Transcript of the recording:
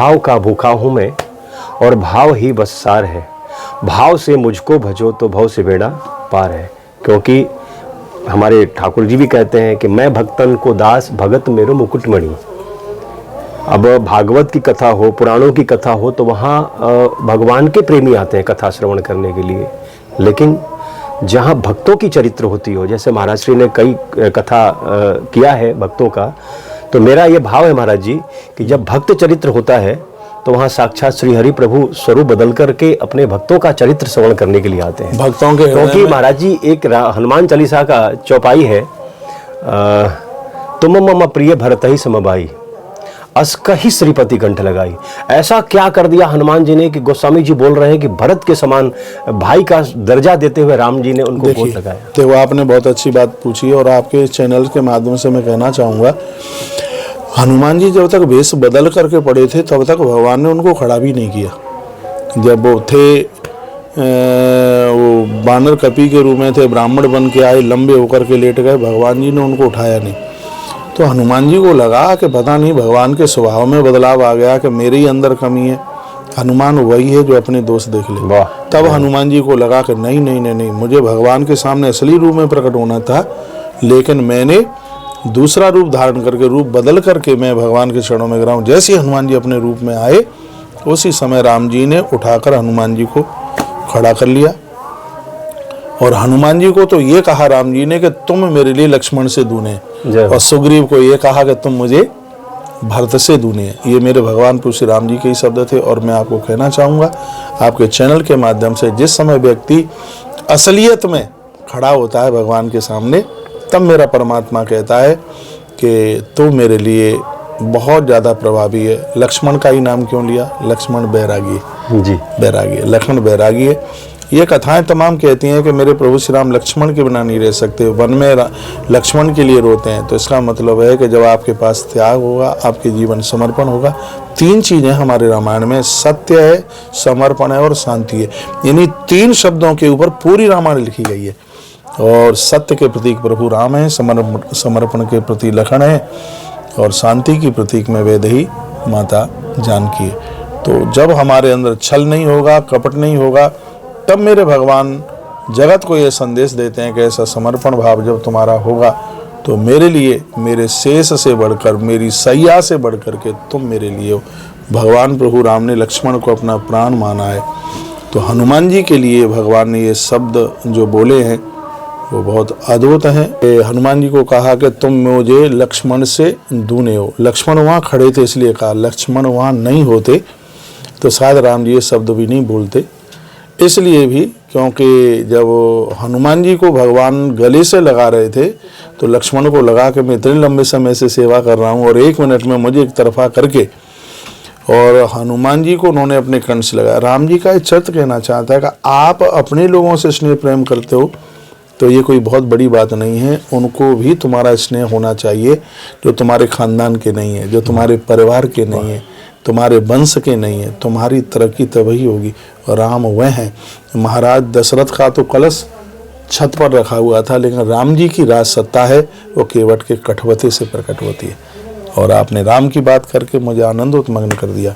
भाव का भूखा हूँ मैं और भाव ही बस सार है, भाव से मुझको भजो तो भव से बेड़ा पार है। क्योंकि हमारे ठाकुर जी भी कहते हैं कि मैं भक्तन को दास भगत मेरो मुकुटमणि। अब भागवत की कथा हो, पुराणों की कथा हो, तो वहाँ भगवान के प्रेमी आते हैं कथा श्रवण करने के लिए। लेकिन जहाँ भक्तों की चरित्र होती हो, जैसे महाराज श्री ने कई कथा किया है भक्तों का, तो मेरा ये भाव है महाराज जी कि जब भक्त चरित्र होता है तो वहाँ साक्षात श्री हरि प्रभु स्वरूप बदल करके अपने भक्तों का चरित्र श्रवण करने के लिए आते हैं भक्तों के। क्योंकि महाराज जी एक हनुमान चालीसा का चौपाई है, तुम मम प्रिय भरत ही समबाई अस्क ही श्रीपति कंठ लगाई। ऐसा क्या कर दिया हनुमान जी ने कि गोस्वामी जी बोल रहे हैं कि भरत के समान भाई का दर्जा देते हुए राम जी ने उनको गोद लगाया। देखो, आपने बहुत अच्छी बात पूछी और आपके चैनल के माध्यम से मैं कहना चाहूँगा, हनुमान जी जब तक वेश बदल करके पड़े थे तब तक भगवान ने उनको खड़ा भी नहीं किया। जब वो थे वो बानर कपि के रूप में थे, ब्राह्मण बन के आए, लंबे होकर के लेट गए, भगवान जी ने उनको उठाया नहीं। तो हनुमान जी को लगा कि पता नहीं भगवान के स्वभाव में बदलाव आ गया कि मेरे ही अंदर कमी है। हनुमान वही है जो अपने दोष देख ले। तब हनुमान जी को लगा कि नहीं नहीं नहीं नहीं, मुझे भगवान के सामने असली रूप में प्रकट होना था, लेकिन मैंने दूसरा रूप धारण करके, रूप बदल करके मैं भगवान के चरणों में गिरा हूँ। जैसे हनुमान जी अपने रूप में आए उसी समय राम जी ने उठाकर हनुमान जी को खड़ा कर लिया। और हनुमान जी को तो ये कहा राम जी ने कि तुम मेरे लिए लक्ष्मण से दूने, और सुग्रीव को ये कहा कि तुम मुझे भरत से दूने। ये मेरे भगवान प्रभु श्री राम जी के ही शब्द थे। और मैं आपको कहना चाहूँगा आपके चैनल के माध्यम से, जिस समय व्यक्ति असलियत में खड़ा होता है भगवान के सामने, तब मेरा परमात्मा कहता है कि तू मेरे लिए बहुत ज़्यादा प्रभावी है। लक्ष्मण का ही नाम क्यों लिया? लक्ष्मण बैरागी जी, बैरागी, लक्ष्मण बैरागी है। ये कथाएं तमाम कहती हैं कि मेरे प्रभु श्री राम लक्ष्मण के बिना नहीं रह सकते, वन में लक्ष्मण के लिए रोते हैं। तो इसका मतलब है कि जब आपके पास त्याग होगा, आपके जीवन समर्पण होगा, तीन चीज़ें हमारे रामायण में, सत्य है, समर्पण है और शांति है। यानी तीन शब्दों के ऊपर पूरी रामायण लिखी गई है। और सत्य के प्रतीक प्रभु राम है, समर्पण के प्रति लखन है, और शांति की प्रतीक में वैदेही माता जानकी है। तो जब हमारे अंदर छल नहीं होगा, कपट नहीं होगा, तब मेरे भगवान जगत को ये संदेश देते हैं कि ऐसा समर्पण भाव जब तुम्हारा होगा तो मेरे लिए, मेरे शेष से बढ़कर, मेरी सैया से बढ़कर के तुम मेरे लिए हो। भगवान प्रभु राम ने लक्ष्मण को अपना प्राण माना है। तो हनुमान जी के लिए भगवान ने ये शब्द जो बोले हैं वो बहुत अद्भुत हैं। हनुमान जी को कहा कि तुम मुझे लक्ष्मण से दूने हो। लक्ष्मण वहाँ खड़े थे इसलिए कहा, लक्ष्मण वहाँ नहीं होते तो शायद राम जी ये शब्द भी नहीं बोलते। इसलिए भी क्योंकि जब हनुमान जी को भगवान गले से लगा रहे थे तो लक्ष्मण को लगा कि मैं इतने लंबे समय से सेवा कर रहा हूँ और एक मिनट में मुझे एक तरफा करके, और हनुमान जी को उन्होंने अपने कंठ से लगाया। राम जी का एक चरित्र कहना चाहता है कि आप अपने लोगों से स्नेह प्रेम करते हो तो ये कोई बहुत बड़ी बात नहीं है, उनको भी तुम्हारा स्नेह होना चाहिए जो तुम्हारे खानदान के नहीं है, जो तुम्हारे परिवार के नहीं है, तुम्हारे वंश के नहीं है। तुम्हारी तरक्की तभी होगी। और राम वह हैं। महाराज दशरथ का तो कलश छत पर रखा हुआ था, लेकिन राम जी की राज सत्ता है वो केवट के कठवते से प्रकट होती है। और आपने राम की बात करके मुझे आनंदोत्मग्न कर दिया।